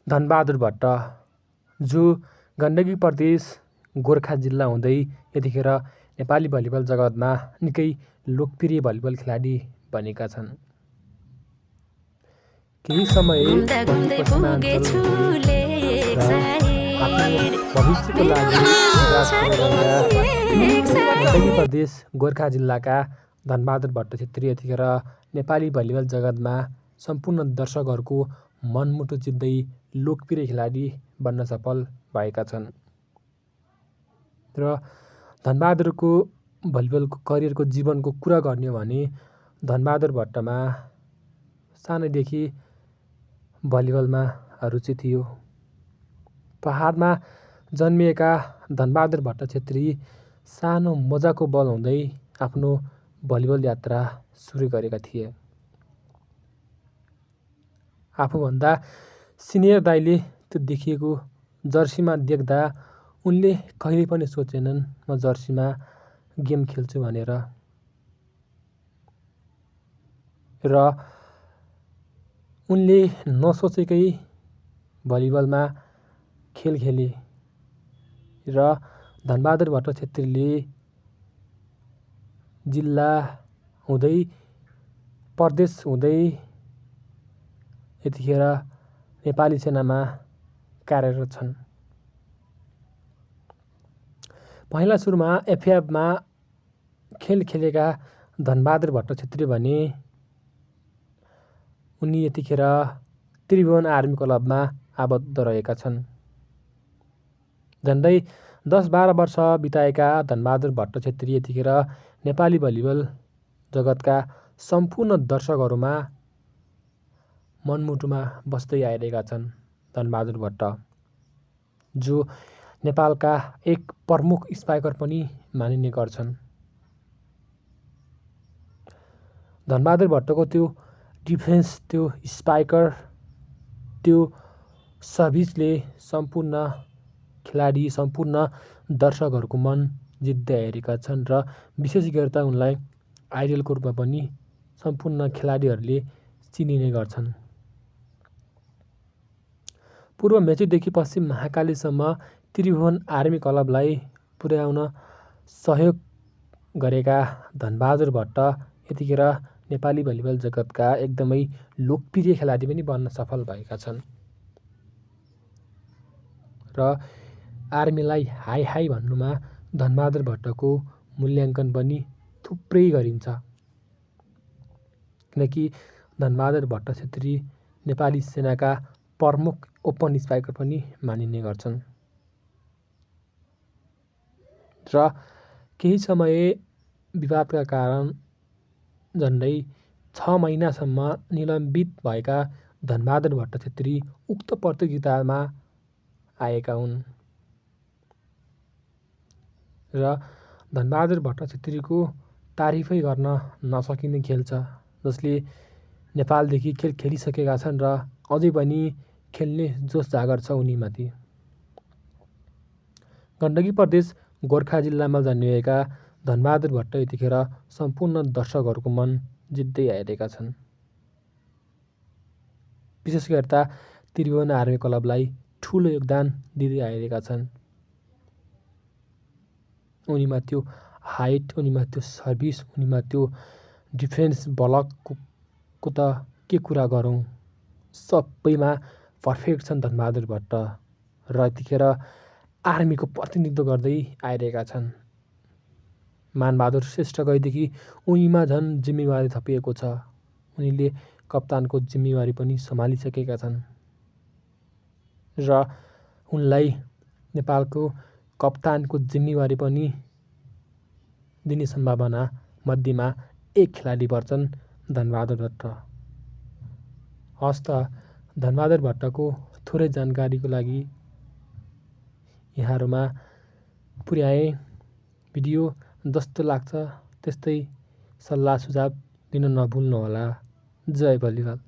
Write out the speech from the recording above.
धनबहादुर भट्ट, जो गण्डकी प्रदेश गोर्खा जिल्ला हुँदै यतिखेर नेपाली भलिबल जगतमा निकै लोकप्रिय भलिबल खेलाडी बनेका छन्। केही समय भविष्यको लागि गण्डकी प्रदेश गोर्खा जिल्लाका धनबहादुर भट्ट छेत्री यतिखेर नेपाली भलिबल जगतमा सम्पूर्ण दर्शकहरूको मनमुटु जित्दै लोकप्रिय खेलाडी बन्न सफल भएका छन्। र धनबहादुरको भलिबलको करियरको जीवनको कुरा गर्ने हो भने धनबहादुर भट्टमा सानैदेखि भलिबलमा रुचि थियो। पहाडमा जन्मिएका धनबहादुर भट्ट छेत्री सानो मजाको बल हुँदै आफ्नो भलिबल यात्रा सुरु गरेका थिए। आफूभन्दा सिनियर दाइले त्यो देखिएको जर्सीमा देख्दा उनले कहिले पनि सोचेनन् म जर्सीमा गेम खेल्छु भनेर। र उनले नसोचेकै भलिबलमा खेल खेले र धनबहादुर भट्ट छेत्रीले जिल्ला हुँदै प्रदेश हुँदै यतिखेर नेपाली सेनामा कार्यरत छन्। पहिला सुरुमा एफएफमा खेल खेलेका धनबहादुर भट्ट छेत्री भने उनी यतिखेर त्रिभुवन आर्मी क्लबमा आबद्ध रहेका छन्। झन्डै 10-12 वर्ष बिताएका धनबहादुर भट्ट छेत्री यतिखेर नेपाली भलिबल जगतका सम्पूर्ण दर्शकहरूमा मनमुटुमा बस्दै आइरहेका छन्। धनबहादुर भट्ट, जो नेपालका एक प्रमुख स्पाइकर पनि मानिने गर्छन्। धनबहादुर भट्टको त्यो डिफेन्स, त्यो स्पाइकर, त्यो सर्भिसले सम्पूर्ण खेलाडी, सम्पूर्ण दर्शकहरूको मन जित्दै आइरहेका छन् र विशेष गरेर त उनलाई आइडलको रूपमा पनि सम्पूर्ण खेलाडीहरूले चिनिने गर्छन्। पूर्व मेचीदेखि पश्चिम महाकालीसम्म त्रिभुवन आर्मी क्लबलाई पुर्याउन सहयोग गरेका धनबहादुर भट्ट यतिखेर नेपाली भलिबल जगतका एकदमै लोकप्रिय खेलाडी पनि बन्न सफल भएका छन्। र आर्मीलाई हाई हाई भन्नुमा धनबहादुर भट्टको मूल्याङ्कन पनि थुप्रै गरिन्छ। किनकि धनबहादुर भट्ट छेत्री नेपाली सेनाका प्रमुख ओपन स्पाइकर पनि मानिने गर्छन्। र केही समय विवादका कारण झन्डै 6 महिनासम्म निलम्बित भएका धनबहादुर भट्ट छेत्री उक्त प्रतियोगितामा आएका हुन्। र धनबहादुर भट्ट छेत्रीको तारिफै गर्न नसकिने खेल छ, जसले नेपालदेखि खेल खेलिसकेका छन् र अझै पनि खेल्ने जोस जागर छ उनीमाथि। गण्डकी प्रदेश गोर्खा जिल्लामा जन्मिएका धनबहादुर भट्ट यतिखेर सम्पूर्ण दर्शकहरूको मन जित्दै आइरहेका छन्। विशेष गरेर त्रिभुवन आर्मी क्लबलाई ठुलो योगदान दिँदै आइरहेका छन्। उनीमा त्यो हाइट, उनीमा त्यो सर्भिस, उनीमा त्यो डिफेन्स ब्लकको त के कुरा गरौँ, सबैमा पर्फेक्ट छन् धनबहादुर भट्ट। र यतिखेर आर्मीको प्रतिनिधित्व गर्दै आइरहेका छन्। मानबहादुर श्रेष्ठ गएदेखि उनीमा झन् जिम्मेवारी थपिएको छ। उनीले कप्तानको जिम्मेवारी पनि सम्हालिसकेका छन् र उनलाई नेपालको कप्तानको जिम्मेवारी पनि दिने सम्भावना मध्येमा एक खेलाडी पर्छन् धनबहादुर भट्ट। हस् त धनबहादुर भट्टको थोरै जानकारीको लागि यहाँहरूमा पुर्याएँ। भिडियो जस्तो लाग्छ त्यस्तै सल्लाह सुझाव दिन नभुल्नुहोला। जय भलिबल।